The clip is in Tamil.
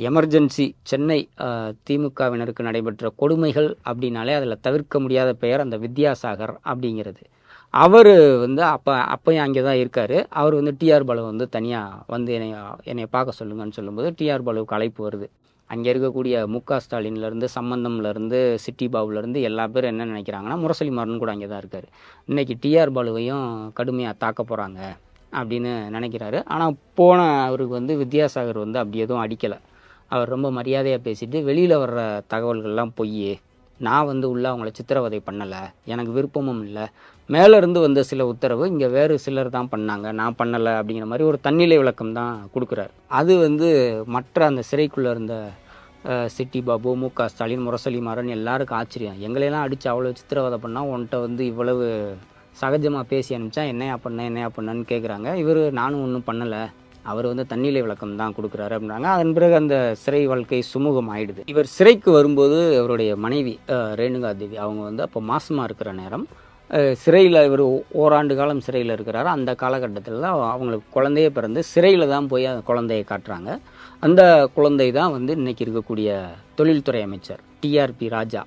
எமர்ஜென்சி சென்னை திமுகவினருக்கு நடைபெற்ற கொடுமைகள் அப்படின்னாலே அதில் தவிர்க்க முடியாத பெயர் அந்த வித்யாசாகர் அப்படிங்கிறது. அவர் வந்து அப்போயும் அங்கே தான் இருக்கார். அவர் வந்து டிஆர் பாலு வந்து தனியாக வந்து என்னை பார்க்க சொல்லுங்கன்னு சொல்லும்போது டிஆர் பாலுவுக்கு அழைப்பு வருது. அங்கே இருக்கக்கூடிய முக ஸ்டாலின்லேருந்து சம்பந்தம்லேருந்து சிட்டி பாபுலேருந்து எல்லா பேரும் என்ன நினைக்கிறாங்கன்னா முரசொலி மாறன் கூட அங்கே தான் இருக்கார். இன்றைக்கி டிஆர் பாலுவையும் கடுமையாக தாக்க போகிறாங்க அப்படின்னு நினைக்கிறாரு. ஆனால் போன அவருக்கு வந்து வித்யாசாகர் வந்து அப்படி எதுவும் அடிக்கலை. அவர் ரொம்ப மரியாதையாக பேசிட்டு வெளியில் வர்ற தகவல்கள்லாம் பொய், நான் வந்து உள்ள அவங்கள சித்திரவதை பண்ணலை, எனக்கு விருப்பமும் இல்லை, மேலேருந்து வந்த சில உத்தரவு இங்கே வேறு சிலர் தான் பண்ணாங்க, நான் பண்ணலை அப்படிங்கிற மாதிரி ஒரு தன்னிலை விளக்கம் தான் கொடுக்குறாரு. அது வந்து மற்ற அந்த சிறைக்குள்ளே இருந்த சிட்டி பாபு, முக ஸ்டாலின், முரசொலி மாறன் எல்லாருக்கும் ஆச்சரியம். எங்களையெல்லாம் அடித்து அவ்வளோ சித்திரவதை பண்ணால் உன்கிட்ட வந்து இவ்வளவு சகஜமாக பேசி அனுப்பிச்சா என்னையா பண்ணன்னு கேட்குறாங்க. இவர் நானும் ஒன்றும் பண்ணலை, அவர் வந்து தன்னிலை விளக்கம் தான் கொடுக்குறாரு அப்படின்னாங்க. அதன் பிறகு அந்த சிறை வாழ்க்கை சுமூகம் ஆயிடுது. இவர் சிறைக்கு வரும்போது அவருடைய மனைவி ரேணுகா தேவி அவங்க வந்து அப்போ மாசமாக இருக்கிற நேரம், சிறையில் இவர் ஓராண்டு காலம் சிறையில் இருக்கிறாரு. அந்த காலகட்டத்தில் தான் அவங்களுக்கு குழந்தையே பிறந்து சிறையில் தான் போய் அந்த குழந்தையை காட்டுறாங்க. அந்த குழந்தை தான் வந்து இன்னைக்கு இருக்கக்கூடிய தொழில்துறை அமைச்சர் டிஆர்பி ராஜா.